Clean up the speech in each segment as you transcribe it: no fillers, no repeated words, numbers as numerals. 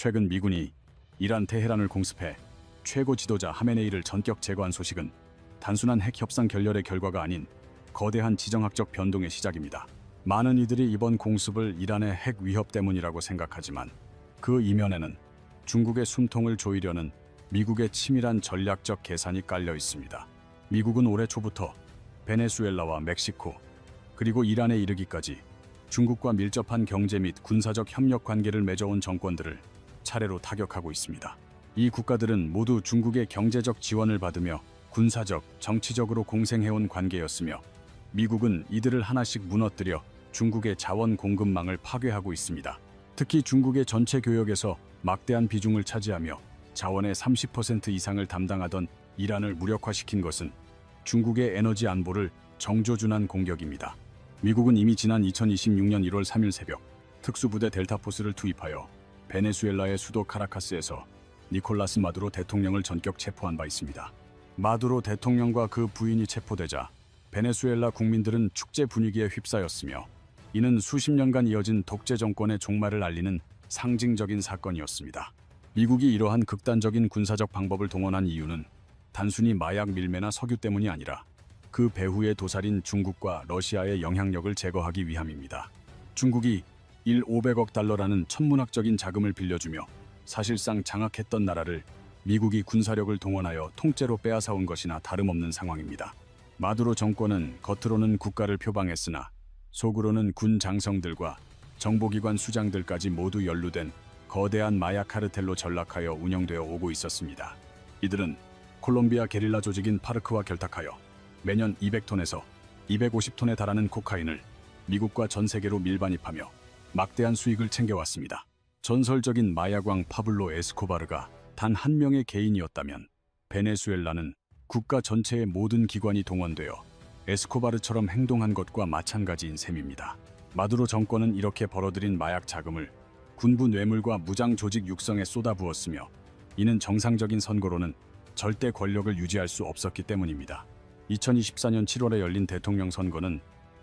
최근 미군이 이란 테헤란을 공습해 최고 지도자 하메네이를 전격 제거한 소식은 단순한 핵 협상 결렬의 결과가 아닌 거대한 지정학적 변동의 시작입니다. 많은 이들이 이번 공습을 이란의 핵 위협 때문이라고 생각하지만 그 이면에는 중국의 숨통을 조이려는 미국의 치밀한 전략적 계산이 깔려 있습니다. 미국은 올해 초부터 베네수엘라와 멕시코 그리고 이란에 이르기까지 중국과 밀접한 경제 및 군사적 협력 관계를 맺어온 정권들을 차례로 타격하고 있습니다. 이 국가들은 모두 중국의 경제적 지원을 받으며 군사적, 정치적으로 공생해온 관계였으며 미국은 이들을 하나씩 무너뜨려 중국의 자원 공급망을 파괴하고 있습니다. 특히 중국의 전체 교역에서 막대한 비중을 차지하며 자원의 30% 이상을 담당하던 이란을 무력화시킨 것은 중국의 에너지 안보를 정조준한 공격입니다. 미국은 이미 지난 2026년 1월 3일 새벽 특수부대 델타포스를 투입하여 베네수엘라의 수도 카라카스에서 니콜라스 마두로 대통령을 전격 체포한 바 있습니다. 마두로 대통령과 그 부인이 체포되자 베네수엘라 국민들은 축제 분위기에 휩싸였으며 이는 수십 년간 이어진 독재 정권의 종말을 알리는 상징적인 사건이었습니다. 미국이 이러한 극단적인 군사적 방법을 동원한 이유는 단순히 마약 밀매나 석유 때문이 아니라 그 배후의 도살인 중국과 러시아의 영향력을 제거하기 위함입니다. 중국이 500억 달러라는 천문학적인 자금을 빌려주며 사실상 장악했던 나라를 미국이 군사력을 동원하여 통째로 빼앗아온 것이나 다름없는 상황입니다. 마두로 정권은 겉으로는 국가를 표방했으나 속으로는 군 장성들과 정보기관 수장들까지 모두 연루된 거대한 마약 카르텔로 전락하여 운영되어 오고 있었습니다. 이들은 콜롬비아 게릴라 조직인 파르크와 결탁하여 매년 200톤에서 250톤에 달하는 코카인을 미국과 전 세계로 밀반입하며 막대한 수익을 챙겨왔습니다. 전설적인 마약왕 파블로 에스코바르가 단 한 명의 개인이었다면 베네수엘라는 국가 전체의 모든 기관이 동원되어 에스코바르처럼 행동한 것과 마찬가지인 셈입니다. 마두로 정권은 이렇게 벌어들인 마약 자금을 군부 뇌물과 무장 조직 육성에 쏟아부었으며 이는 정상적인 선거로는 절대 권력을 유지할 수 없었기 때문입니다. 2024년 7월에 열린 대통령 선거는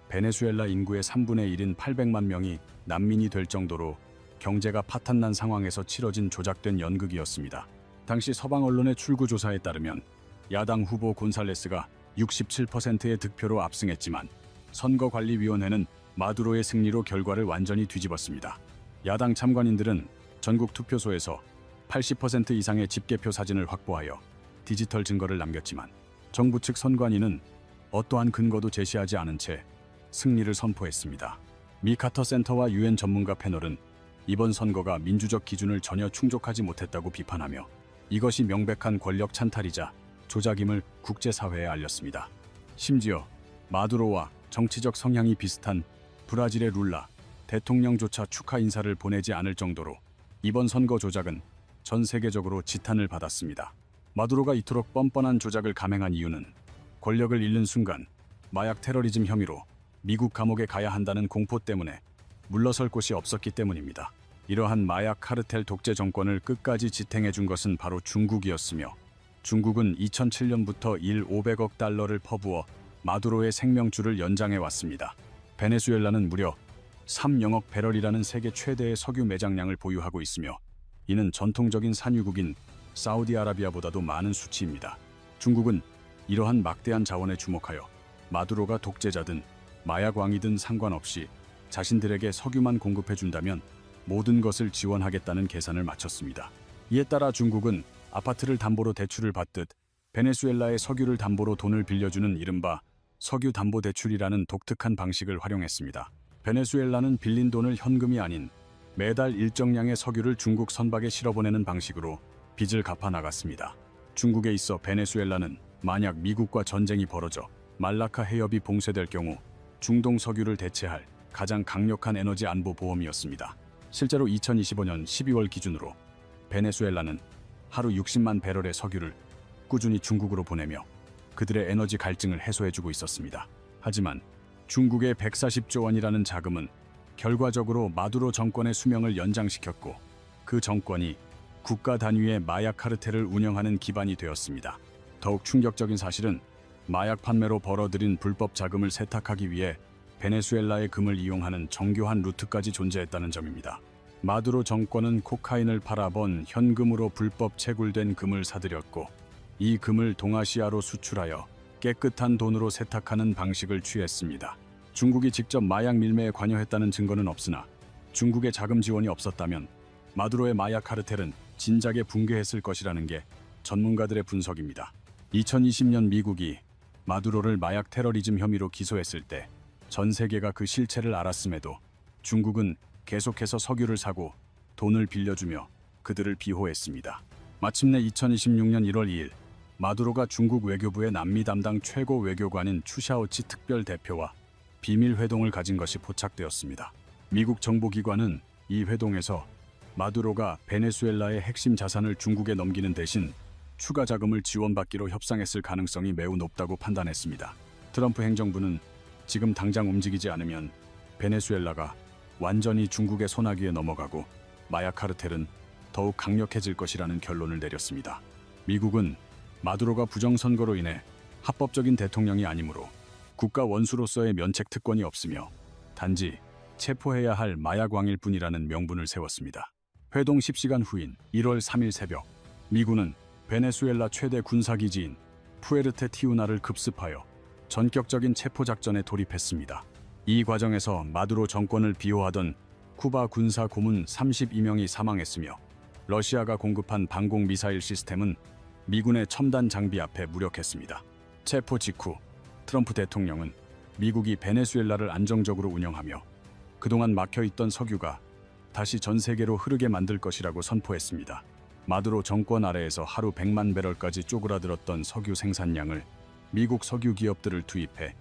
베네수엘라 인구의 3분의 1인 800만 명이 난민이 될 정도로 경제가 파탄난 상황에서 치러진 조작된 연극이었습니다. 당시 서방 언론의 출구 조사에 따르면 야당 후보 곤살레스가 67%의 득표로 압승했지만 선거관리위원회는 마두로의 승리로 결과를 완전히 뒤집었습니다. 야당 참관인들은 전국 투표소에서 80% 이상의 집계표 사진을 확보하여 디지털 증거를 남겼지만 정부 측 선관위는 어떠한 근거도 제시하지 않은 채 승리를 선포했습니다. 미 카터 센터와 유엔 전문가 패널은 이번 선거가 민주적 기준을 전혀 충족하지 못했다고 비판하며 이것이 명백한 권력 찬탈이자 조작임을 국제사회에 알렸습니다. 심지어 마두로와 정치적 성향이 비슷한 브라질의 룰라 대통령조차 축하 인사를 보내지 않을 정도로 이번 선거 조작은 전 세계적으로 지탄을 받았습니다. 마두로가 이토록 뻔뻔한 조작을 감행한 이유는 권력을 잃는 순간 마약 테러리즘 혐의로 미국 감옥에 가야 한다는 공포 때문에 물러설 곳이 없었기 때문입니다. 이러한 마약 카르텔 독재 정권을 끝까지 지탱해 준 것은 바로 중국이었으며 중국은 2007년부터 500억 달러를 퍼부어 마두로의 생명줄을 연장해 왔습니다. 베네수엘라는 무려 3영억 배럴이라는 세계 최대의 석유 매장량을 보유하고 있으며 이는 전통적인 산유국인 사우디아라비아보다도 많은 수치입니다. 중국은 이러한 막대한 자원에 주목하여 마두로가 독재자든 마약왕이든 상관없이 자신들에게 석유만 공급해준다면 모든 것을 지원하겠다는 계산을 마쳤습니다. 이에 따라 중국은 아파트를 담보로 대출을 받듯 베네수엘라의 석유를 담보로 돈을 빌려주는 이른바 석유담보대출이라는 독특한 방식을 활용했습니다. 베네수엘라는 빌린 돈을 현금이 아닌 매달 일정량의 석유를 중국 선박에 실어보내는 방식으로 빚을 갚아 나갔습니다. 중국에 있어 베네수엘라는 만약 미국과 전쟁이 벌어져 말라카 해협이 봉쇄될 경우 중동 석유를 대체할 가장 강력한 에너지 안보 보험이었습니다. 실제로 2025년 12월 기준으로 베네수엘라는 하루 60만 배럴의 석유를 꾸준히 중국으로 보내며 그들의 에너지 갈증을 해소해주고 있었습니다. 하지만 중국의 140조 원이라는 자금은 결과적으로 마두로 정권의 수명을 연장시켰고 그 정권이 국가 단위의 마약 카르텔을 운영하는 기반이 되었습니다. 더욱 충격적인 사실은 마약 판매로 벌어들인 불법 자금을 세탁하기 위해 베네수엘라의 금을 이용하는 정교한 루트까지 존재했다는 점입니다. 마두로 정권은 코카인을 팔아본 현금으로 불법 채굴된 금을 사들였고 이 금을 동아시아로 수출하여 깨끗한 돈으로 세탁하는 방식을 취했습니다. 중국이 직접 마약 밀매에 관여했다는 증거는 없으나 중국의 자금 지원이 없었다면 마두로의 마약 카르텔은 진작에 붕괴했을 것이라는 게 전문가들의 분석입니다. 2020년 미국이 마두로를 마약 테러리즘 혐의로 기소했을 때 전 세계가 그 실체를 알았음에도 중국은 계속해서 석유를 사고 돈을 빌려주며 그들을 비호했습니다. 마침내 2026년 1월 2일 마두로가 중국 외교부의 남미 담당 최고 외교관인 추샤오치 특별 대표와 비밀 회동을 가진 것이 포착되었습니다. 미국 정보기관은 이 회동에서 마두로가 베네수엘라의 핵심 자산을 중국에 넘기는 대신 추가 자금을 지원받기로 협상했을 가능성이 매우 높다고 판단했습니다. 트럼프 행정부는 지금 당장 움직이지 않으면 베네수엘라가 완전히 중국의 손아귀에 넘어가고 마약 카르텔은 더욱 강력해질 것이라는 결론을 내렸습니다. 미국은 마두로가 부정선거로 인해 합법적인 대통령이 아니므로 국가 원수로서의 면책 특권이 없으며 단지 체포해야 할 마약 왕일 뿐이라는 명분을 세웠습니다. 회동 10시간 후인 1월 3일 새벽, 미군은 베네수엘라 최대 군사기지인 푸에르테티우나를 급습하여 전격적인 체포작전에 돌입했습니다. 이 과정에서 마두로 정권을 비호하던 쿠바 군사 고문 32명이 사망했으며 러시아가 공급한 방공 미사일 시스템은 미군의 첨단 장비 앞에 무력했습니다. 체포 직후 트럼프 대통령은 미국이 베네수엘라를 안정적으로 운영하며 그동안 막혀있던 석유가 다시 전 세계로 흐르게 만들 것이라고 선포했습니다. 마두로 정권 아래에서 하루 100만 배럴까지 쪼그라들었던 석유 생산량을 미국 석유 기업들을 투입해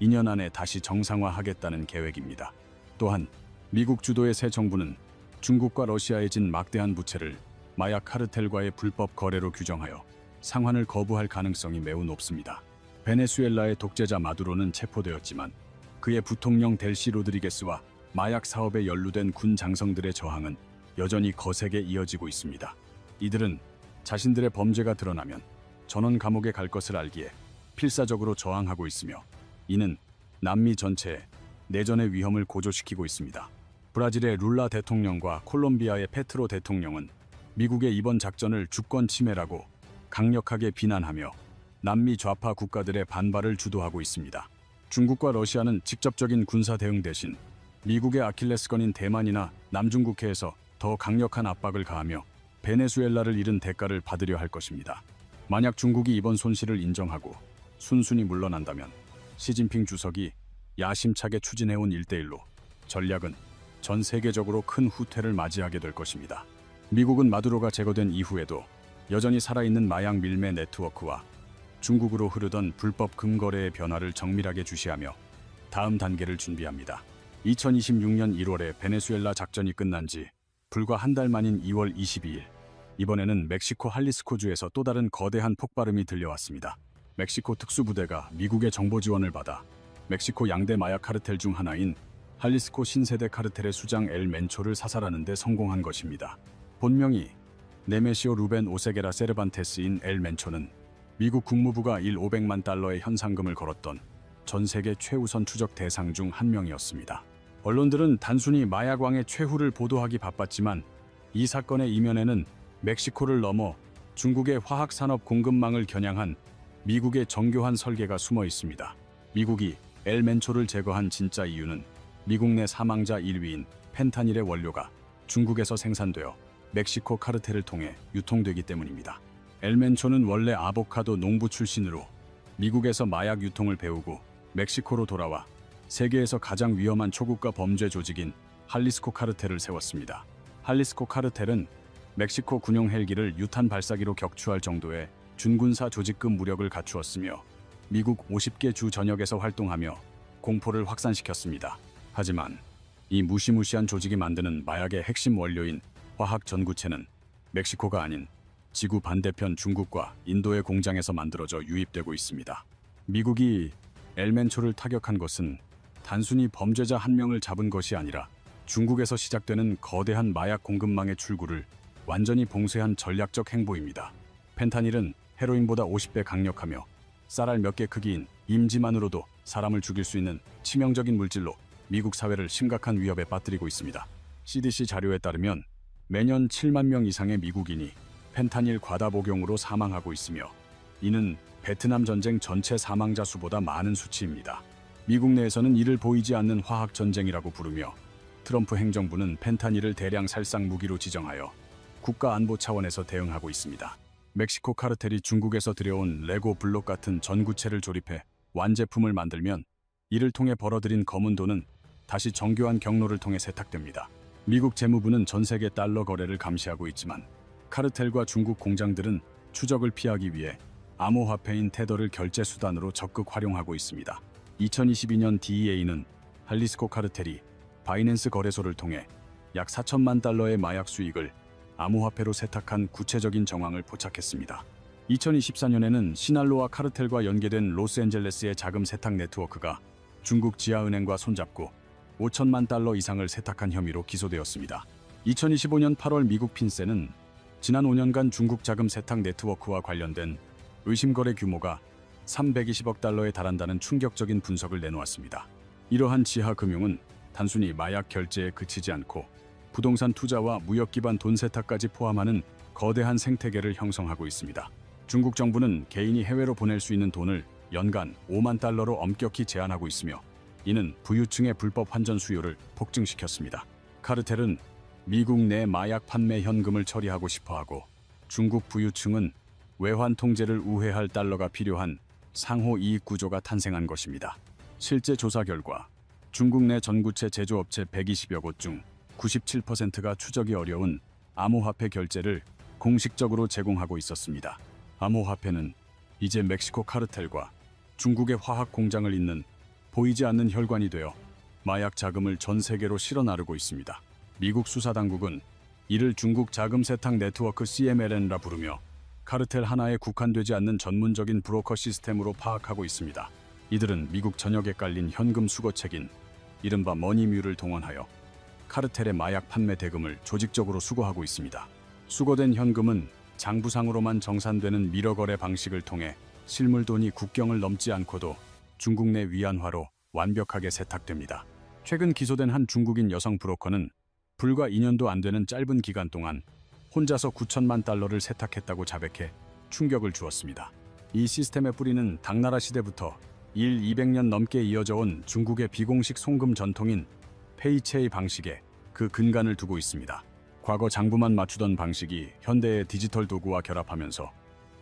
2년 안에 다시 정상화하겠다는 계획입니다. 또한 미국 주도의 새 정부는 중국과 러시아에 진 막대한 부채를 마약 카르텔과의 불법 거래로 규정하여 상환을 거부할 가능성이 매우 높습니다. 베네수엘라의 독재자 마두로는 체포되었지만 그의 부통령 델시 로드리게스와 마약 사업에 연루된 군 장성들의 저항은 여전히 거세게 이어지고 있습니다. 이들은 자신들의 범죄가 드러나면 전원 감옥에 갈 것을 알기에 필사적으로 저항하고 있으며 이는 남미 전체에 내전의 위험을 고조시키고 있습니다. 브라질의 룰라 대통령과 콜롬비아의 페트로 대통령은 미국의 이번 작전을 주권 침해라고 강력하게 비난하며 남미 좌파 국가들의 반발을 주도하고 있습니다. 중국과 러시아는 직접적인 군사 대응 대신 미국의 아킬레스건인 대만이나 남중국해에서 더 강력한 압박을 가하며 베네수엘라를 잃은 대가를 받으려 할 것입니다. 만약 중국이 이번 손실을 인정하고 순순히 물러난다면 시진핑 주석이 야심차게 추진해온 1대1로 전략은 전 세계적으로 큰 후퇴를 맞이하게 될 것입니다. 미국은 마두로가 제거된 이후에도 여전히 살아있는 마약 밀매 네트워크와 중국으로 흐르던 불법 금거래의 변화를 정밀하게 주시하며 다음 단계를 준비합니다. 2026년 1월에 베네수엘라 작전이 끝난 지 불과 한 달 만인 2월 22일, 이번에는 멕시코 할리스코주에서 또 다른 거대한 폭발음이 들려왔습니다. 멕시코 특수부대가 미국의 정보 지원을 받아 멕시코 양대 마약 카르텔 중 하나인 할리스코 신세대 카르텔의 수장 엘 멘초를 사살하는 데 성공한 것입니다. 본명이 네메시오 루벤 오세게라 세르반테스인 엘 멘초는 미국 국무부가 일 500만 달러의 현상금을 걸었던 전 세계 최우선 추적 대상 중 한 명이었습니다. 언론들은 단순히 마약왕의 최후를 보도하기 바빴지만 이 사건의 이면에는 멕시코를 넘어 중국의 화학산업 공급망을 겨냥한 미국의 정교한 설계가 숨어 있습니다. 미국이 엘 멘초를 제거한 진짜 이유는 미국 내 사망자 1위인 펜타닐의 원료가 중국에서 생산되어 멕시코 카르텔을 통해 유통되기 때문입니다. 엘 멘초는 원래 아보카도 농부 출신으로 미국에서 마약 유통을 배우고 멕시코로 돌아와 세계에서 가장 위험한 초국가 범죄 조직인 할리스코 카르텔을 세웠습니다. 할리스코 카르텔은 멕시코 군용 헬기를 유탄 발사기로 격추할 정도의 준군사 조직급 무력을 갖추었으며 미국 50개 주 전역에서 활동하며 공포를 확산시켰습니다. 하지만 이 무시무시한 조직이 만드는 마약의 핵심 원료인 화학 전구체는 멕시코가 아닌 지구 반대편 중국과 인도의 공장에서 만들어져 유입되고 있습니다. 미국이 엘멘초를 타격한 것은 단순히 범죄자 한 명을 잡은 것이 아니라 중국에서 시작되는 거대한 마약 공급망의 출구를 완전히 봉쇄한 전략적 행보입니다. 펜타닐은 헤로인보다 50배 강력하며 쌀알 몇 개 크기인 임지만으로도 사람을 죽일 수 있는 치명적인 물질로 미국 사회를 심각한 위협에 빠뜨리고 있습니다. CDC 자료에 따르면 매년 7만 명 이상의 미국인이 펜타닐 과다 복용으로 사망하고 있으며 이는 베트남 전쟁 전체 사망자 수보다 많은 수치입니다. 미국 내에서는 이를 보이지 않는 화학 전쟁이라고 부르며 트럼프 행정부는 펜타닐을 대량 살상 무기로 지정하여 국가 안보 차원에서 대응하고 있습니다. 멕시코 카르텔이 중국에서 들여온 레고 블록 같은 전구체를 조립해 완제품을 만들면 이를 통해 벌어들인 검은 돈은 다시 정교한 경로를 통해 세탁됩니다. 미국 재무부는 전 세계 달러 거래를 감시하고 있지만 카르텔과 중국 공장들은 추적을 피하기 위해 암호화폐인 테더를 결제 수단으로 적극 활용하고 있습니다. 2022년 DEA는 할리스코 카르텔이 바이낸스 거래소를 통해 약 4천만 달러의 마약 수익을 암호화폐로 세탁한 구체적인 정황을 포착했습니다. 2024년에는 시날로아 카르텔과 연계된 로스앤젤레스의 자금 세탁 네트워크가 중국 지하은행과 손잡고 5천만 달러 이상을 세탁한 혐의로 기소되었습니다. 2025년 8월 미국 핀세는 지난 5년간 중국 자금 세탁 네트워크와 관련된 의심 거래 규모가 320억 달러에 달한다는 충격적인 분석을 내놓았습니다. 이러한 지하 금융은 단순히 마약 결제에 그치지 않고 부동산 투자와 무역 기반 돈 세탁까지 포함하는 거대한 생태계를 형성하고 있습니다. 중국 정부는 개인이 해외로 보낼 수 있는 돈을 연간 5만 달러로 엄격히 제한하고 있으며 이는 부유층의 불법 환전 수요를 폭증시켰습니다. 카르텔은 미국 내 마약 판매 현금을 처리하고 싶어하고 중국 부유층은 외환 통제를 우회할 달러가 필요한 상호 이익 구조가 탄생한 것입니다. 실제 조사 결과 중국 내 전구체 제조업체 120여 곳 중 97%가 추적이 어려운 암호화폐 결제를 공식적으로 제공하고 있었습니다. 암호화폐는 이제 멕시코 카르텔과 중국의 화학 공장을 잇는 보이지 않는 혈관이 되어 마약 자금을 전 세계로 실어 나르고 있습니다. 미국 수사당국은 이를 중국 자금 세탁 네트워크 CMLN라 부르며 카르텔 하나에 국한되지 않는 전문적인 브로커 시스템으로 파악하고 있습니다. 이들은 미국 전역에 깔린 현금 수거책인 이른바 머니뮤를 동원하여 카르텔의 마약 판매 대금을 조직적으로 수거하고 있습니다. 수거된 현금은 장부상으로만 정산되는 미러 거래 방식을 통해 실물 돈이 국경을 넘지 않고도 중국 내 위안화로 완벽하게 세탁됩니다. 최근 기소된 한 중국인 여성 브로커는 불과 2년도 안 되는 짧은 기간 동안 혼자서 9천만 달러를 세탁했다고 자백해 충격을 주었습니다. 이 시스템의 뿌리는 당나라 시대부터 200년 넘게 이어져 온 중국의 비공식 송금 전통인 페이체이 방식에 그 근간을 두고 있습니다. 과거 장부만 맞추던 방식이 현대의 디지털 도구와 결합하면서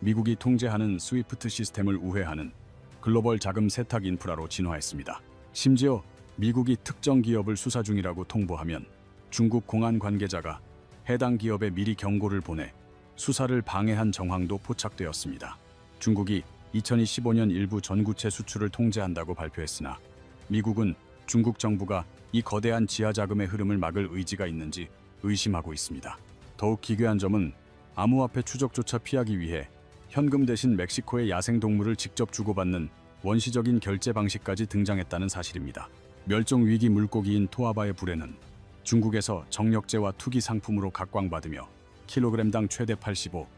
미국이 통제하는 스위프트 시스템을 우회하는 글로벌 자금 세탁 인프라로 진화했습니다. 심지어 미국이 특정 기업을 수사 중이라고 통보하면 중국 공안 관계자가 해당 기업에 미리 경고를 보내 수사를 방해한 정황도 포착되었습니다. 중국이 2025년 일부 전구체 수출을 통제한다고 발표했으나 미국은 중국 정부가 이 거대한 지하 자금의 흐름을 막을 의지가 있는지 의심하고 있습니다. 더욱 기괴한 점은 암호화폐 추적조차 피하기 위해 현금 대신 멕시코의 야생동물을 직접 주고받는 원시적인 결제 방식까지 등장했다는 사실입니다. 멸종위기 물고기인 토아바의 불에는 중국에서 정력제와 투기 상품으로 각광받으며 킬로그램당 최대 85,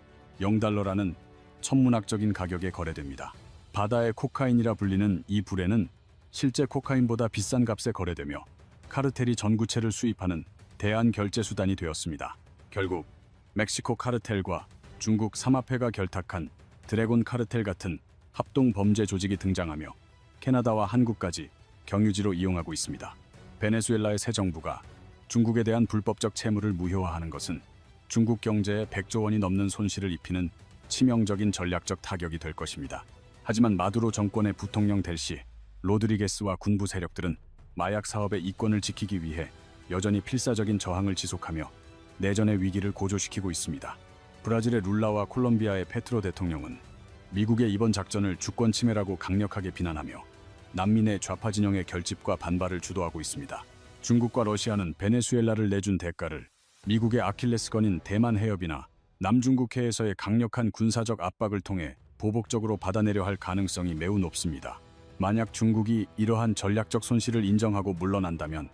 0달러라는 천문학적인 가격에 거래됩니다. 바다의 코카인이라 불리는 이 불에는 실제 코카인보다 비싼 값에 거래되며 카르텔이 전구체를 수입하는 대안 결제 수단이 되었습니다. 결국 멕시코 카르텔과 중국 삼합회가 결탁한 드래곤 카르텔 같은 합동 범죄 조직이 등장하며 캐나다와 한국까지 경유지로 이용하고 있습니다. 베네수엘라의 새 정부가 중국에 대한 불법적 채무를 무효화하는 것은 중국 경제에 100조 원이 넘는 손실을 입히는 치명적인 전략적 타격이 될 것입니다. 하지만 마두로 정권의 부통령 될 시 로드리게스와 군부 세력들은 마약 사업의 이권을 지키기 위해 여전히 필사적인 저항을 지속하며 내전의 위기를 고조시키고 있습니다. 브라질의 룰라와 콜롬비아의 페트로 대통령은 미국의 이번 작전을 주권 침해라고 강력하게 비난하며 난민의 좌파 진영의 결집과 반발을 주도하고 있습니다. 중국과 러시아는 베네수엘라를 내준 대가를 미국의 아킬레스건인 대만 해협이나 남중국해에서의 강력한 군사적 압박을 통해 보복적으로 받아내려 할 가능성이 매우 높습니다. 만약 중국이 이러한 전략적 손실을 인정하고 물러난다면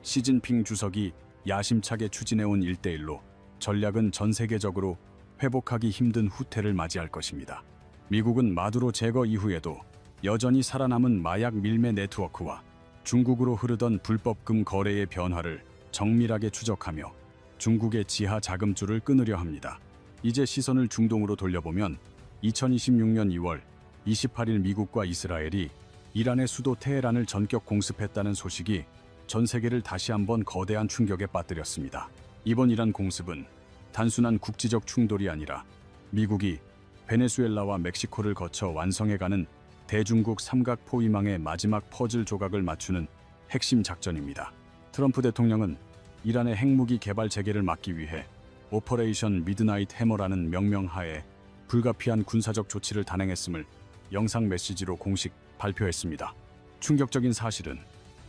시진핑 주석이 야심차게 추진해온 1대1로 전략은 전 세계적으로 회복하기 힘든 후퇴를 맞이할 것입니다. 미국은 마두로 제거 이후에도 여전히 살아남은 마약 밀매 네트워크와 중국으로 흐르던 불법금 거래의 변화를 정밀하게 추적하며 중국의 지하 자금줄을 끊으려 합니다. 이제 시선을 중동으로 돌려보면 2026년 2월 28일 미국과 이스라엘이 이란의 수도 테헤란을 전격 공습했다는 소식이 전 세계를 다시 한번 거대한 충격에 빠뜨렸습니다. 이번 이란 공습은 단순한 국지적 충돌이 아니라 미국이 베네수엘라와 멕시코를 거쳐 완성해가는 대중국 삼각 포위망의 마지막 퍼즐 조각을 맞추는 핵심 작전입니다. 트럼프 대통령은 이란의 핵무기 개발 재개를 막기 위해 오퍼레이션 미드나잇 해머라는 명명하에 불가피한 군사적 조치를 단행했음을 영상 메시지로 공식 발표했습니다. 충격적인 사실은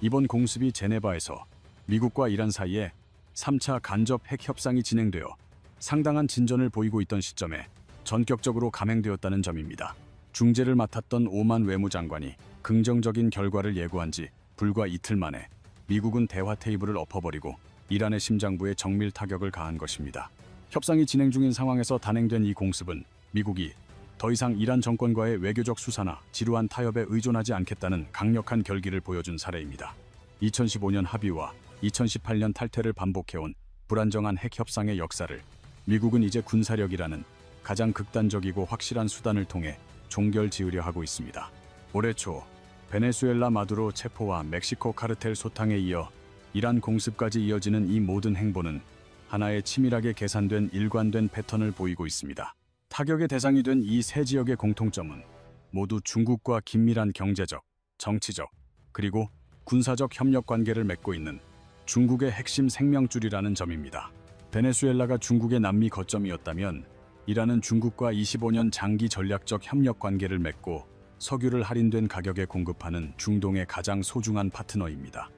이번 공습이 제네바에서 미국과 이란 사이에 3차 간접 핵 협상이 진행되어 상당한 진전을 보이고 있던 시점에 전격적으로 감행되었다는 점입니다. 중재를 맡았던 오만 외무장관이 긍정적인 결과를 예고한 지 불과 이틀 만에 미국은 대화 테이블을 엎어버리고 이란의 심장부에 정밀 타격을 가한 것입니다. 협상이 진행 중인 상황에서 단행된 이 공습은 미국이 더 이상 이란 정권과의 외교적 수사나 지루한 타협에 의존하지 않겠다는 강력한 결기를 보여준 사례입니다. 2015년 합의와 2018년 탈퇴를 반복해온 불안정한 핵 협상의 역사를 미국은 이제 군사력이라는 가장 극단적이고 확실한 수단을 통해 종결지으려 하고 있습니다. 올해 초 베네수엘라 마두로 체포와 멕시코 카르텔 소탕에 이어 이란 공습까지 이어지는 이 모든 행보는 하나의 치밀하게 계산된 일관된 패턴을 보이고 있습니다. 타격의 대상이 된 이 세 지역의 공통점은 모두 중국과 긴밀한 경제적, 정치적, 그리고 군사적 협력 관계를 맺고 있는 중국의 핵심 생명줄이라는 점입니다. 베네수엘라가 중국의 남미 거점이었다면 이란은 중국과 25년 장기 전략적 협력 관계를 맺고 석유를 할인된 가격에 공급하는 중동의 가장 소중한 파트너입니다.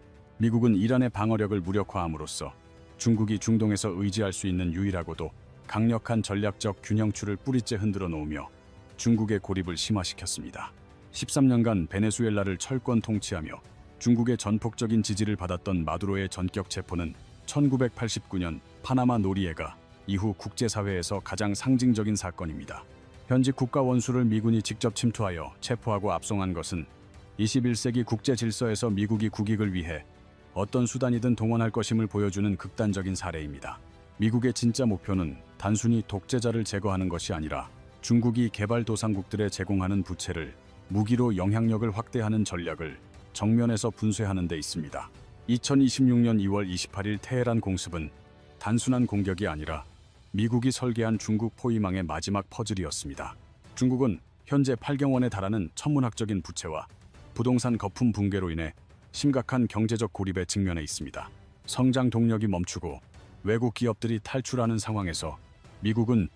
미국은 이란의 방어력을 무력화함으로써 중국이 중동에서 의지할 수 있는 유일하고도 강력한 전략적 균형추를 뿌리째 흔들어 놓으며 중국의 고립을 심화시켰습니다. 13년간 베네수엘라를 철권 통치하며 중국의 전폭적인 지지를 받았던 마두로의 전격 체포는 1989년 파나마 노리에가 이후 국제사회에서 가장 상징적인 사건입니다. 현직 국가 원수를 미군이 직접 침투하여 체포하고 압송한 것은 21세기 국제 질서에서 미국이 국익을 위해 어떤 수단이든 동원할 것임을 보여주는 극단적인 사례입니다. 미국의 진짜 목표는 단순히 독재자를 제거하는 것이 아니라 중국이 개발도상국들에 제공하는 부채를 무기로 영향력을 확대하는 전략을 정면에서 분쇄하는 데 있습니다. 2026년 2월 28일 테헤란 공습은 단순한 공격이 아니라 미국이 설계한 중국 포위망의 마지막 퍼즐이었습니다. 중국은 현재 8경 원에 달하는 천문학적인 부채와 부동산 거품 붕괴로 인해 심각한 경제적 고립에 직면해 있습니다. 성장 동력이 멈추고 외국 기업들이 탈출하는 상황에서 미국은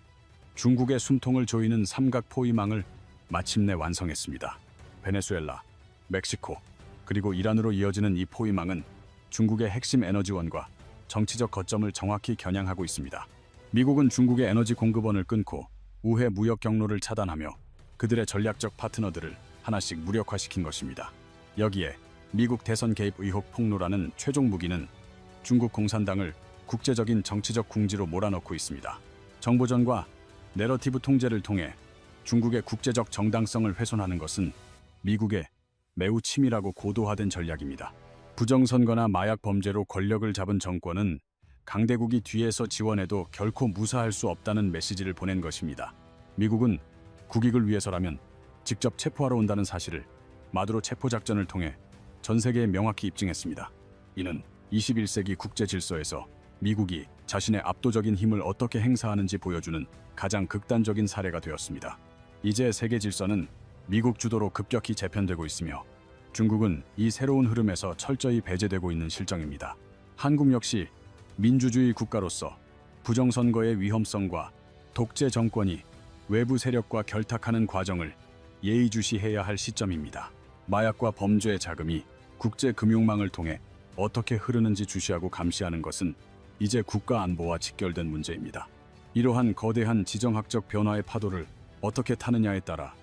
중국의 숨통을 조이는 삼각 포위망을 마침내 완성했습니다. 베네수엘라, 멕시코, 그리고 이란으로 이어지는 이 포위망은 중국의 핵심 에너지원과 정치적 거점을 정확히 겨냥하고 있습니다. 미국은 중국의 에너지 공급원을 끊고 우회 무역 경로를 차단하며 그들의 전략적 파트너들을 하나씩 무력화시킨 것입니다. 여기에 미국 대선 개입 의혹 폭로라는 최종 무기는 중국 공산당을 국제적인 정치적 궁지로 몰아넣고 있습니다. 정보전과 내러티브 통제를 통해 중국의 국제적 정당성을 훼손하는 것은 미국의 매우 치밀하고 고도화된 전략입니다. 부정선거나 마약 범죄로 권력을 잡은 정권은 강대국이 뒤에서 지원해도 결코 무사할 수 없다는 메시지를 보낸 것입니다. 미국은 국익을 위해서라면 직접 체포하러 온다는 사실을 마두로 체포작전을 통해 전 세계에 명확히 입증했습니다. 이는 21세기 국제 질서에서 미국이 자신의 압도적인 힘을 어떻게 행사하는지 보여주는 가장 극단적인 사례가 되었습니다. 이제 세계 질서는 미국 주도로 급격히 재편되고 있으며 중국은 이 새로운 흐름에서 철저히 배제되고 있는 실정입니다. 한국 역시 민주주의 국가로서 부정선거의 위험성과 독재 정권이 외부 세력과 결탁하는 과정을 예의주시해야 할 시점입니다. 마약과 범죄의 자금이 국제 금융망을 통해 어떻게 흐르는지 주시하고 감시하는 것은 이제 국가 안보와 직결된 문제입니다. 이러한 거대한 지정학적 변화의 파도를 어떻게 타느냐에 따라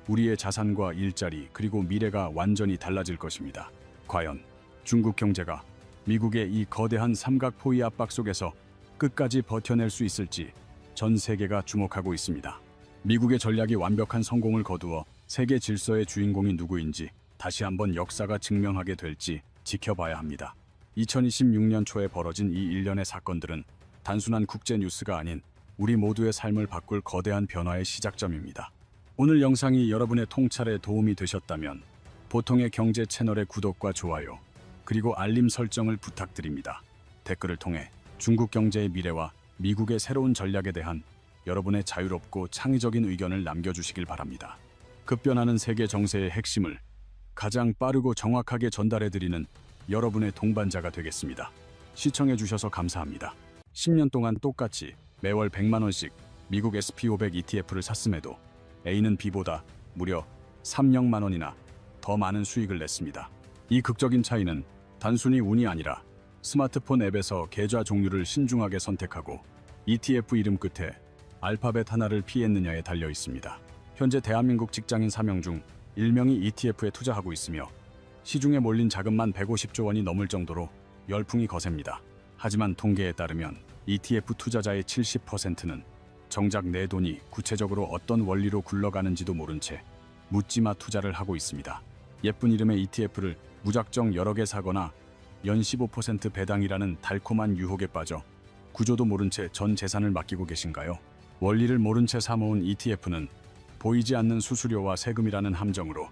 우리의 자산과 일자리 그리고 미래가 완전히 달라질 것입니다. 과연 중국 경제가 미국의 이 거대한 삼각 포위 압박 속에서 끝까지 버텨낼 수 있을지 전 세계가 주목하고 있습니다. 미국의 전략이 완벽한 성공을 거두어 세계 질서의 주인공이 누구인지 다시 한번 역사가 증명하게 될지 지켜봐야 합니다. 2026년 초에 벌어진 이 일련의 사건들은 단순한 국제 뉴스가 아닌 우리 모두의 삶을 바꿀 거대한 변화의 시작점입니다. 오늘 영상이 여러분의 통찰에 도움이 되셨다면 보통의 경제 채널의 구독과 좋아요, 그리고 알림 설정을 부탁드립니다. 댓글을 통해 중국 경제의 미래와 미국의 새로운 전략에 대한 여러분의 자유롭고 창의적인 의견을 남겨주시길 바랍니다. 급변하는 세계 정세의 핵심을 가장 빠르고 정확하게 전달해드리는 여러분의 동반자가 되겠습니다. 시청해주셔서 감사합니다. 10년 동안 똑같이 매월 100만 원씩 미국 SP500 ETF를 샀음에도 A는 B보다 무려 300만 원이나 더 많은 수익을 냈습니다. 이 극적인 차이는 단순히 운이 아니라 스마트폰 앱에서 계좌 종류를 신중하게 선택하고 ETF 이름 끝에 알파벳 하나를 피했느냐에 달려 있습니다. 현재 대한민국 직장인 4명 중 1명이 ETF에 투자하고 있으며 시중에 몰린 자금만 150조 원이 넘을 정도로 열풍이 거셉니다. 하지만 통계에 따르면 ETF 투자자의 70%는 정작 내 돈이 구체적으로 어떤 원리로 굴러가는지도 모른 채 묻지마 투자를 하고 있습니다. 예쁜 이름의 ETF를 무작정 여러 개 사거나 연 15% 배당이라는 달콤한 유혹에 빠져 구조도 모른 채 전 재산을 맡기고 계신가요? 원리를 모른 채 사모은 ETF는 보이지 않는 수수료와 세금이라는 함정으로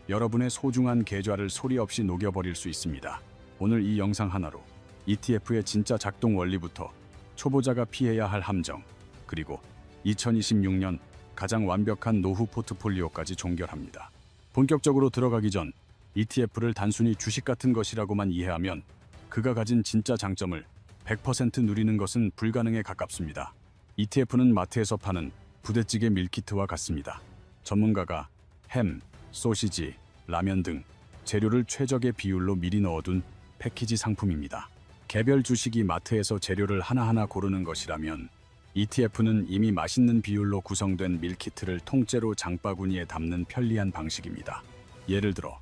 여러분의 소중한 계좌를 소리 없이 녹여버릴 수 있습니다. 오늘 이 영상 하나로 ETF의 진짜 작동 원리부터 초보자가 피해야 할 함정, 그리고 2026년 가장 완벽한 노후 포트폴리오까지 종결합니다. 본격적으로 들어가기 전 ETF를 단순히 주식 같은 것이라고만 이해하면 그가 가진 진짜 장점을 100% 누리는 것은 불가능에 가깝습니다. ETF는 마트에서 파는 부대찌개 밀키트와 같습니다. 전문가가 햄, 소시지, 라면 등 재료를 최적의 비율로 미리 넣어둔 패키지 상품입니다. 개별 주식이 마트에서 재료를 하나하나 고르는 것이라면 ETF는 이미 맛있는 비율로 구성된 밀키트를 통째로 장바구니에 담는 편리한 방식입니다. 예를 들어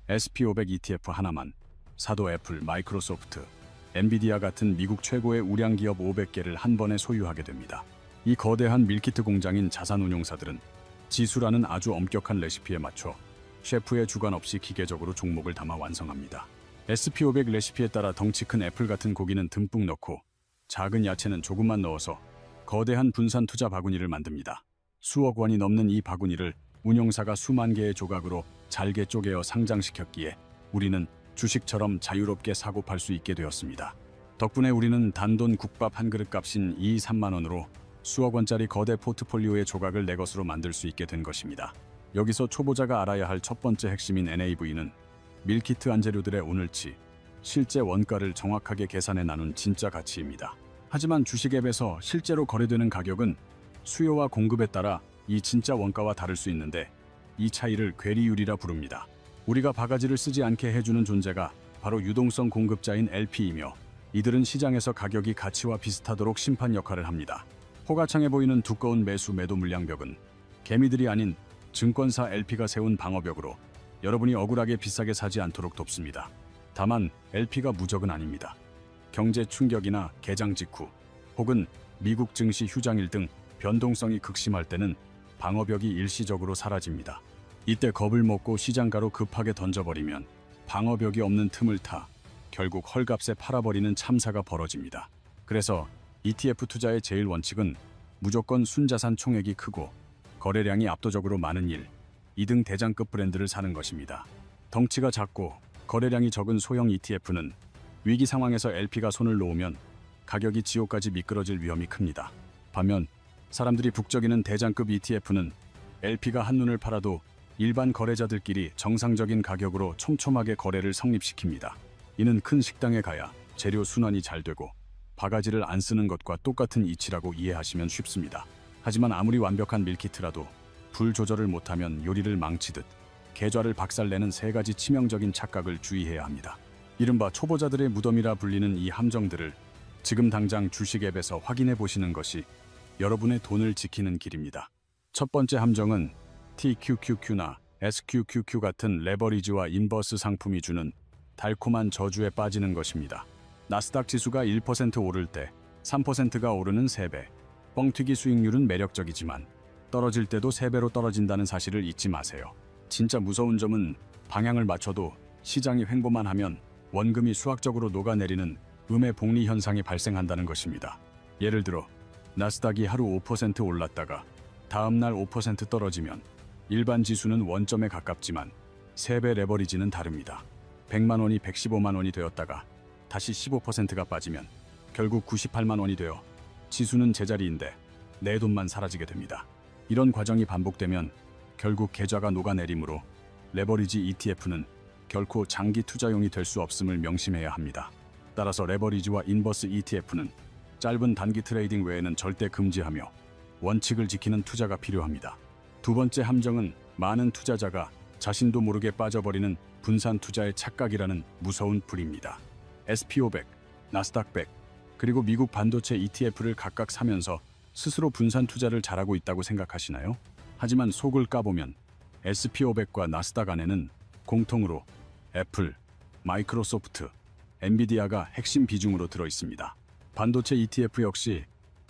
SP500 ETF 하나만 사도 애플, 마이크로소프트, 엔비디아 같은 미국 최고의 우량 기업 500개를 한 번에 소유하게 됩니다. 이 거대한 밀키트 공장인 자산운용사들은 지수라는 아주 엄격한 레시피에 맞춰 셰프의 주관 없이 기계적으로 종목을 담아 완성합니다. SP500 레시피에 따라 덩치 큰 애플 같은 고기는 듬뿍 넣고 작은 야채는 조금만 넣어서 거대한 분산 투자 바구니를 만듭니다. 수억 원이 넘는 이 바구니를 운용사가 수만 개의 조각으로 잘게 쪼개어 상장시켰기에 우리는 주식처럼 자유롭게 사고 팔 수 있게 되었습니다. 덕분에 우리는 단돈 국밥 한 그릇 값인 3만 원으로 수억 원짜리 거대 포트폴리오의 조각을 내 것으로 만들 수 있게 된 것입니다. 여기서 초보자가 알아야 할 첫 번째 핵심인 NAV는 밀키트 안재료들의 오늘치, 실제 원가를 정확하게 계산해 나눈 진짜 가치입니다. 하지만 주식 앱에서 실제로 거래되는 가격은 수요와 공급에 따라 이 진짜 원가와 다를 수 있는데 이 차이를 괴리율이라 부릅니다. 우리가 바가지를 쓰지 않게 해주는 존재가 바로 유동성 공급자인 LP이며 이들은 시장에서 가격이 가치와 비슷하도록 심판 역할을 합니다. 호가창해 보이는 두꺼운 매수 매도 물량벽은 개미들이 아닌 증권사 LP가 세운 방어벽으로 여러분이 억울하게 비싸게 사지 않도록 돕습니다. 다만 LP가 무적은 아닙니다. 경제 충격이나 개장 직후 혹은 미국 증시 휴장일 등 변동성이 극심할 때는 방어벽이 일시적으로 사라집니다. 이때 겁을 먹고 시장가로 급하게 던져버리면 방어벽이 없는 틈을 타 결국 헐값에 팔아버리는 참사가 벌어집니다. 그래서 ETF 투자의 제일 원칙은 무조건 순자산 총액이 크고 거래량이 압도적으로 많은 2등 대장급 브랜드를 사는 것입니다. 덩치가 작고 거래량이 적은 소형 ETF는 위기 상황에서 LP가 손을 놓으면 가격이 지옥까지 미끄러질 위험이 큽니다. 반면 사람들이 북적이는 대장급 ETF는 LP가 한눈을 팔아도 일반 거래자들끼리 정상적인 가격으로 촘촘하게 거래를 성립시킵니다. 이는 큰 식당에 가야 재료 순환이 잘 되고 바가지를 안 쓰는 것과 똑같은 이치라고 이해하시면 쉽습니다. 하지만 아무리 완벽한 밀키트라도 불 조절을 못하면 요리를 망치듯 계좌를 박살내는 3가지 치명적인 착각을 주의해야 합니다. 이른바 초보자들의 무덤이라 불리는 이 함정들을 지금 당장 주식 앱에서 확인해 보시는 것이 여러분의 돈을 지키는 길입니다. 첫 번째 함정은 TQQQ나 SQQQ 같은 레버리지와 인버스 상품이 주는 달콤한 저주에 빠지는 것입니다. 나스닥 지수가 1% 오를 때 3%가 오르는 3배. 뻥튀기 수익률은 매력적이지만 떨어질 때도 3배로 떨어진다는 사실을 잊지 마세요. 진짜 무서운 점은 방향을 맞춰도 시장이 횡보만 하면 원금이 수학적으로 녹아내리는 음의 복리 현상이 발생한다는 것입니다. 예를 들어 나스닥이 하루 5% 올랐다가 다음날 5% 떨어지면 일반 지수는 원점에 가깝지만 3배 레버리지는 다릅니다. 100만 원이 115만 원이 되었다가 다시 15%가 빠지면 결국 98만 원이 되어 지수는 제자리인데 내 돈만 사라지게 됩니다. 이런 과정이 반복되면 결국 계좌가 녹아내리므로 레버리지 ETF는 결코 장기 투자용이 될 수 없음을 명심해야 합니다. 따라서 레버리지와 인버스 ETF는 짧은 단기 트레이딩 외에는 절대 금지하며 원칙을 지키는 투자가 필요합니다. 두 번째 함정은 많은 투자자가 자신도 모르게 빠져버리는 분산 투자의 착각이라는 무서운 불입니다. SP500, 나스닥 100, 그리고 미국 반도체 ETF를 각각 사면서 스스로 분산 투자를 잘하고 있다고 생각하시나요? 하지만 속을 까보면 SP500과 나스닥 안에는 공통으로 애플, 마이크로소프트, 엔비디아가 핵심 비중으로 들어 있습니다. 반도체 ETF 역시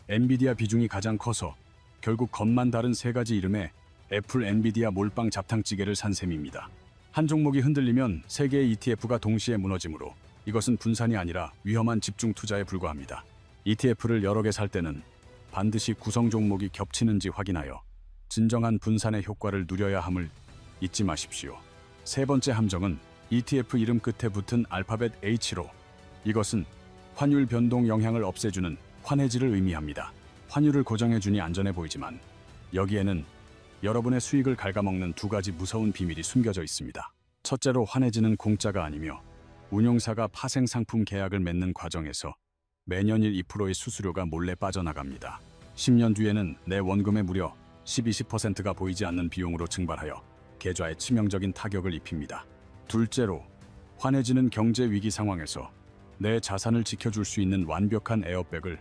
엔비디아 비중이 가장 커서 결국 겉만 다른 세 가지 이름의 애플, 엔비디아 몰빵 잡탕찌개를 산 셈입니다. 한 종목이 흔들리면 세 개의 ETF가 동시에 무너지므로 이것은 분산이 아니라 위험한 집중 투자에 불과합니다. ETF를 여러 개 살 때는 반드시 구성 종목이 겹치는지 확인하여 진정한 분산의 효과를 누려야 함을 잊지 마십시오. 세 번째 함정은 ETF 이름 끝에 붙은 알파벳 H로, 이것은 환율 변동 영향을 없애주는 환해지를 의미합니다. 환율을 고정해주니 안전해 보이지만 여기에는 여러분의 수익을 갉아먹는 두 가지 무서운 비밀이 숨겨져 있습니다. 첫째로, 환해지는 공짜가 아니며 운용사가 파생 상품 계약을 맺는 과정에서 매년 2%의 수수료가 몰래 빠져나갑니다. 10년 뒤에는 내 원금의 무려 10-20%가 보이지 않는 비용으로 증발하여 계좌에 치명적인 타격을 입힙니다. 둘째로, 환해지는 경제 위기 상황에서 내 자산을 지켜줄 수 있는 완벽한 에어백을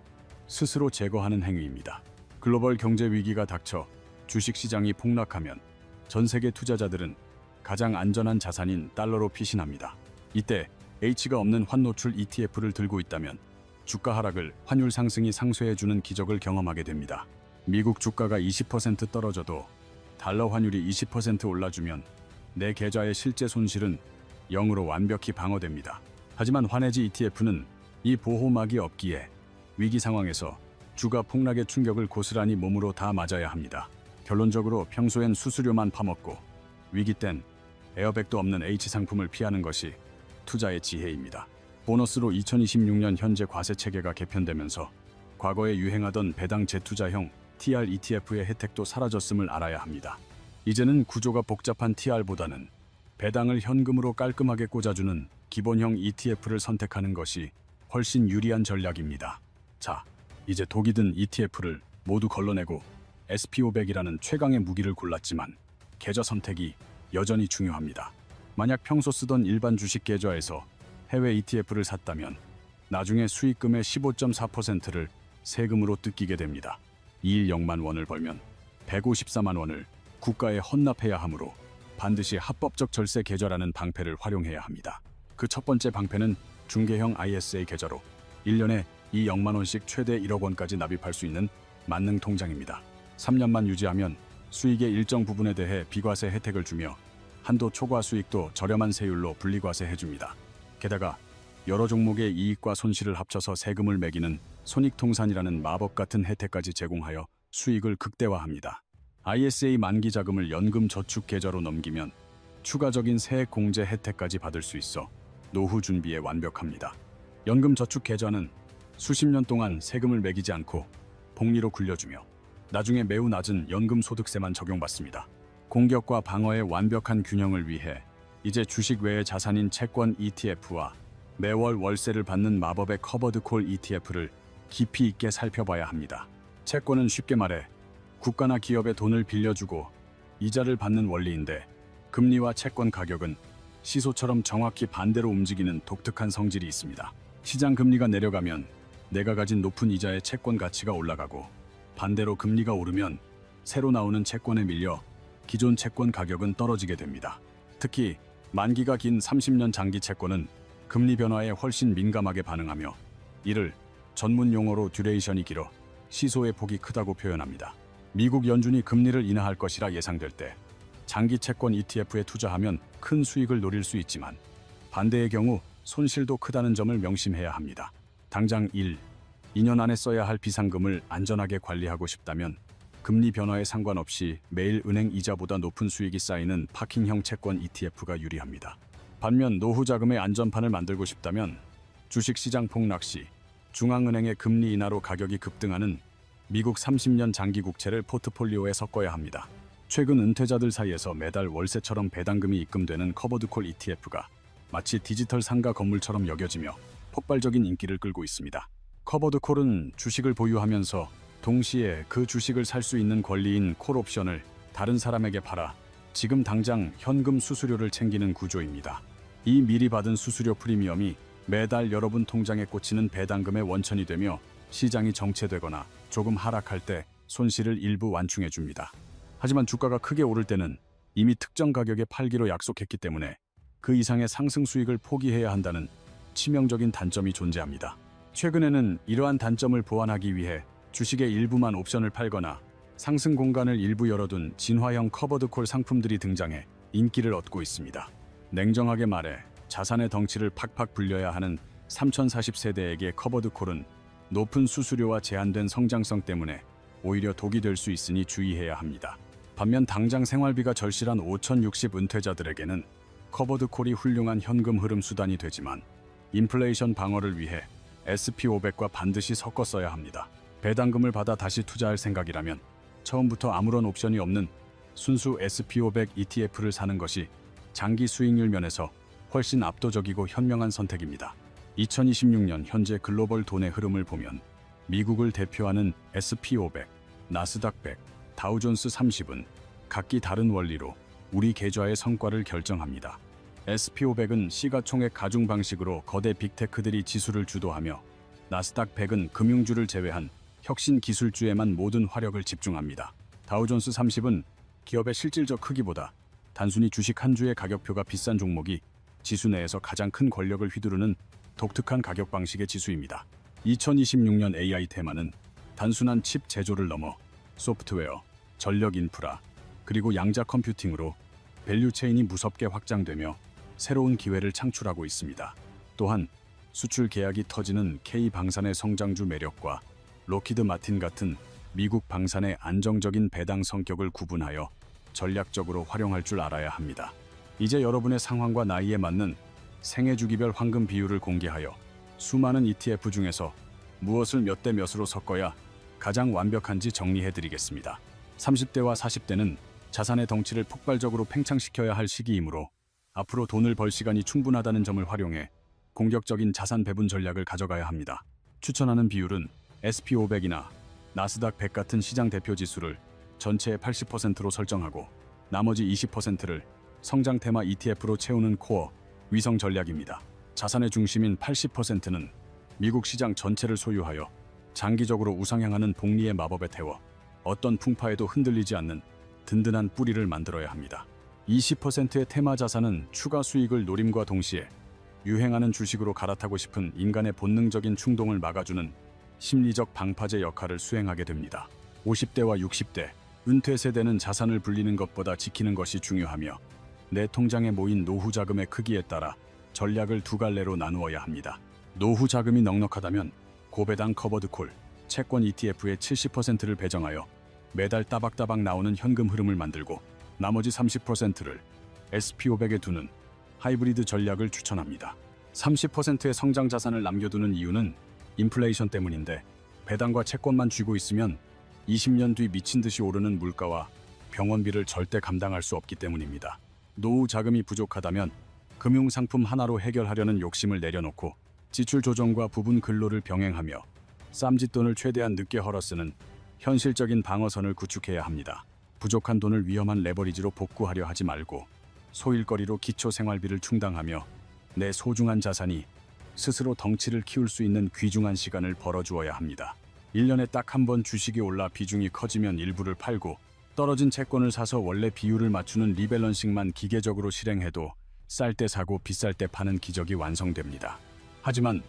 스스로 제거하는 행위입니다. 글로벌 경제 위기가 닥쳐 주식시장이 폭락하면 전 세계 투자자들은 가장 안전한 자산인 달러로 피신합니다. 이때 H가 없는 환노출 ETF를 들고 있다면 주가 하락을 환율 상승이 상쇄해주는 기적을 경험하게 됩니다. 미국 주가가 20% 떨어져도 달러 환율이 20% 올라주면 내 계좌의 실제 손실은 0으로 완벽히 방어됩니다. 하지만 환해지 ETF는 이 보호막이 없기에 위기 상황에서 주가 폭락의 충격을 고스란히 몸으로 다 맞아야 합니다. 결론적으로 평소엔 수수료만 파먹고 위기 땐 에어백도 없는 H 상품을 피하는 것이 투자의 지혜입니다. 보너스로 2026년 현재 과세 체계가 개편되면서 과거에 유행하던 배당 재투자형 TR ETF의 혜택도 사라졌음을 알아야 합니다. 이제는 구조가 복잡한 TR보다는 배당을 현금으로 깔끔하게 꽂아주는 기본형 ETF를 선택하는 것이 훨씬 유리한 전략입니다. 자, 이제 독이 든 ETF를 모두 걸러내고 SP500이라는 최강의 무기를 골랐지만 계좌 선택이 여전히 중요합니다. 만약 평소 쓰던 일반 주식 계좌에서 해외 ETF를 샀다면 나중에 수익금의 15.4%를 세금으로 뜯기게 됩니다. 2일 0만 원을 벌면 154만 원을 국가에 헌납해야 하므로 반드시 합법적 절세 계좌라는 방패를 활용해야 합니다. 그 첫 번째 방패는 중개형 ISA 계좌로 1년에 이 0만 원씩 최대 1억 원까지 납입할 수 있는 만능 통장입니다. 3년만 유지하면 수익의 일정 부분에 대해 비과세 혜택을 주며 한도 초과 수익도 저렴한 세율로 분리과세 해줍니다. 게다가 여러 종목의 이익과 손실을 합쳐서 세금을 매기는 손익통산이라는 마법 같은 혜택까지 제공하여 수익을 극대화합니다. ISA 만기 자금을 연금 저축 계좌로 넘기면 추가적인 세액 공제 혜택까지 받을 수 있어 노후 준비에 완벽합니다. 연금 저축 계좌는 수십 년 동안 세금을 매기지 않고 복리로 굴려주며 나중에 매우 낮은 연금 소득세만 적용받습니다. 공격과 방어의 완벽한 균형을 위해 이제 주식 외의 자산인 채권 ETF와 매월 월세를 받는 마법의 커버드 콜 ETF를 깊이 있게 살펴봐야 합니다. 채권은 쉽게 말해 국가나 기업에 돈을 빌려주고 이자를 받는 원리인데, 금리와 채권 가격은 시소처럼 정확히 반대로 움직이는 독특한 성질이 있습니다. 시장 금리가 내려가면 내가 가진 높은 이자의 채권 가치가 올라가고, 반대로 금리가 오르면 새로 나오는 채권에 밀려 기존 채권 가격은 떨어지게 됩니다. 특히 만기가 긴 30년 장기 채권은 금리 변화에 훨씬 민감하게 반응하며 이를 전문 용어로 듀레이션이 길어 시소의 폭이 크다고 표현합니다. 미국 연준이 금리를 인하할 것이라 예상될 때 장기 채권 ETF에 투자하면 큰 수익을 노릴 수 있지만, 반대의 경우 손실도 크다는 점을 명심해야 합니다. 당장 1, 2년 안에 써야 할 비상금을 안전하게 관리하고 싶다면 금리 변화에 상관없이 매일 은행 이자보다 높은 수익이 쌓이는 파킹형 채권 ETF가 유리합니다. 반면 노후 자금의 안전판을 만들고 싶다면 주식시장 폭락 시 중앙은행의 금리 인하로 가격이 급등하는 미국 30년 장기 국채를 포트폴리오에 섞어야 합니다. 최근 은퇴자들 사이에서 매달 월세처럼 배당금이 입금되는 커버드콜 ETF가 마치 디지털 상가 건물처럼 여겨지며 폭발적인 인기를 끌고 있습니다. 커버드콜은 주식을 보유하면서 동시에 그 주식을 살 수 있는 권리인 콜옵션을 다른 사람에게 팔아 지금 당장 현금 수수료를 챙기는 구조입니다. 이 미리 받은 수수료 프리미엄이 매달 여러분 통장에 꽂히는 배당금의 원천이 되며 시장이 정체되거나 조금 하락할 때 손실을 일부 완충해 줍니다. 하지만 주가가 크게 오를 때는 이미 특정 가격에 팔기로 약속했기 때문에 그 이상의 상승 수익을 포기해야 한다는 치명적인 단점이 존재합니다. 최근에는 이러한 단점을 보완하기 위해 주식의 일부만 옵션을 팔거나 상승 공간을 일부 열어둔 진화형 커버드콜 상품들이 등장해 인기를 얻고 있습니다. 냉정하게 말해 자산의 덩치를 팍팍 불려야 하는 3040세대에게 커버드콜은 높은 수수료와 제한된 성장성 때문에 오히려 독이 될 수 있으니 주의해야 합니다. 반면 당장 생활비가 절실한 5060 은퇴자들에게는 커버드콜이 훌륭한 현금 흐름 수단이 되지만 인플레이션 방어를 위해 SP500과 반드시 섞어 써야 합니다. 배당금을 받아 다시 투자할 생각이라면 처음부터 아무런 옵션이 없는 순수 SP500 ETF를 사는 것이 장기 수익률 면에서 훨씬 압도적이고 현명한 선택입니다. 2026년 현재 글로벌 돈의 흐름을 보면 미국을 대표하는 SP500, 나스닥 100, 다우존스 30은 각기 다른 원리로 우리 계좌의 성과를 결정합니다. SP500은 시가총액 가중 방식으로 거대 빅테크들이 지수를 주도하며 나스닥 100은 금융주를 제외한 혁신 기술주에만 모든 화력을 집중합니다. 다우존스 30은 기업의 실질적 크기보다 단순히 주식 한 주의 가격표가 비싼 종목이 지수 내에서 가장 큰 권력을 휘두르는 독특한 가격 방식의 지수입니다. 2026년 AI 테마는 단순한 칩 제조를 넘어 소프트웨어, 전력 인프라, 그리고 양자 컴퓨팅으로 밸류체인이 무섭게 확장되며 새로운 기회를 창출하고 있습니다. 또한 수출 계약이 터지는 K방산의 성장주 매력과 로키드 마틴 같은 미국 방산의 안정적인 배당 성격을 구분하여 전략적으로 활용할 줄 알아야 합니다. 이제 여러분의 상황과 나이에 맞는 생애 주기별 황금 비율을 공개하여 수많은 ETF 중에서 무엇을 몇 대 몇으로 섞어야 가장 완벽한지 정리해드리겠습니다. 30대와 40대는 자산의 덩치를 폭발적으로 팽창시켜야 할 시기이므로 앞으로 돈을 벌 시간이 충분하다는 점을 활용해 공격적인 자산 배분 전략을 가져가야 합니다. 추천하는 비율은 SP500이나 나스닥 100 같은 시장 대표 지수를 전체의 80%로 설정하고 나머지 20%를 성장 테마 ETF로 채우는 코어 위성 전략입니다. 자산의 중심인 80%는 미국 시장 전체를 소유하여 장기적으로 우상향하는 복리의 마법에 태워 어떤 풍파에도 흔들리지 않는 든든한 뿌리를 만들어야 합니다. 20%의 테마 자산은 추가 수익을 노림과 동시에 유행하는 주식으로 갈아타고 싶은 인간의 본능적인 충동을 막아주는 심리적 방파제 역할을 수행하게 됩니다. 50대와 60대, 은퇴 세대는 자산을 불리는 것보다 지키는 것이 중요하며 내 통장에 모인 노후 자금의 크기에 따라 전략을 두 갈래로 나누어야 합니다. 노후 자금이 넉넉하다면 고배당 커버드콜, 채권 ETF의 70%를 배정하여 매달 따박따박 나오는 현금 흐름을 만들고 나머지 30%를 SP500에 두는 하이브리드 전략을 추천합니다. 30%의 성장 자산을 남겨두는 이유는 인플레이션 때문인데 배당과 채권만 쥐고 있으면 20년 뒤 미친 듯이 오르는 물가와 병원비를 절대 감당할 수 없기 때문입니다. 노후 자금이 부족하다면 금융상품 하나로 해결하려는 욕심을 내려놓고 지출 조정과 부분 근로를 병행하며 쌈짓돈을 최대한 늦게 헐어쓰는 현실적인 방어선을 구축해야 합니다. 부족한 돈을 위험한 레버리지로 복구하려 하지 말고 소일거리로 기초 생활비를 충당하며 내 소중한 자산이 스스로 덩치를 키울 수 있는 귀중한 시간을 벌어주어야 합니다. 1년에 딱 한 번 주식이 올라 비중이 커지면 일부를 팔고 떨어진 채권을 사서 원래 비율을 맞추는 리밸런싱만 기계적으로 실행해도 쌀 때 사고 비쌀 때 파는 기적이 완성됩니다. 하지만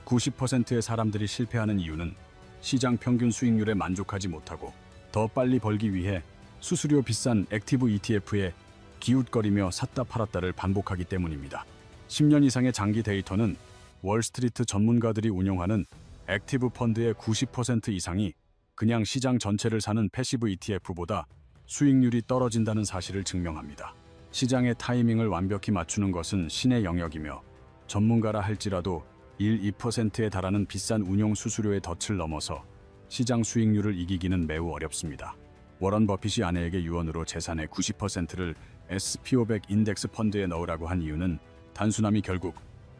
90%의 사람들이 실패하는 이유는 시장 평균 수익률에 만족하지 못하고 더 빨리 벌기 위해 수수료 비싼 액티브 ETF에 기웃거리며 샀다 팔았다를 반복하기 때문입니다. 10년 이상의 장기 데이터는 월스트리트 전문가들이 운용하는 액티브 펀드의 90% 이상이 그냥 시장 전체를 사는 패시브 ETF보다 수익률이 떨어진다는 사실을 증명합니다. 시장의 타이밍을 완벽히 맞추는 것은 신의 영역이며 전문가라 할지라도 1~2%에 달하는 비싼 운용 수수료의 덫을 넘어서 시장 수익률을 이기기는 매우 어렵습니다. 워런 버핏이 아내에게 유언으로 재산의 90%를 SP500 인덱스 펀드에 넣으라고 한 이유는 단순함이 결국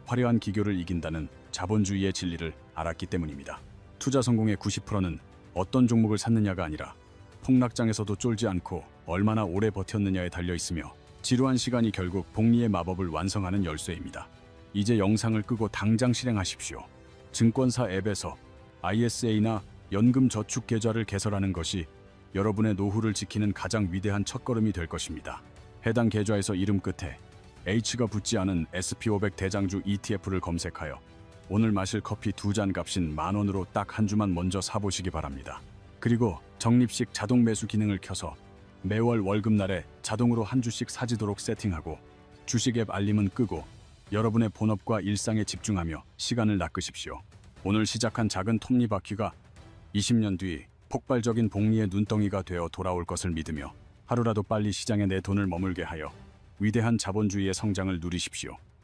화려한 기교를 이긴다는 자본주의의 진리를 알았기 때문입니다. 투자 성공의 90%는 어떤 종목을 샀느냐가 아니라 폭락장에서도 쫄지 않고 얼마나 오래 버텼느냐에 달려 있으며 지루한 시간이 결국 복리의 마법을 완성하는 열쇠입니다. 이제 영상을 끄고 당장 실행하십시오. 증권사 앱에서 ISA나 연금저축계좌를 개설하는 것이 여러분의 노후를 지키는 가장 위대한 첫걸음이 될 것입니다. 해당 계좌에서 이름 끝에 H가 붙지 않은 SP500 대장주 ETF를 검색하여 오늘 마실 커피 2잔 값인 10,000원으로 딱 한 주만 먼저 사보시기 바랍니다. 그리고 적립식 자동 매수 기능을 켜서 매월 월급날에 자동으로 한 주씩 사지도록 세팅하고 주식 앱 알림은 끄고 여러분의 본업과 일상에 집중하며 시간을 낚으십시오. 오늘 시작한 작은 톱니바퀴가 20년 뒤 폭발적인 복리의 눈덩이가 되어 돌아올 것을 믿으며 하루라도 빨리 시장에 내 돈을 머물게 하여 위대한 자본주의의 성장을 누리십시오.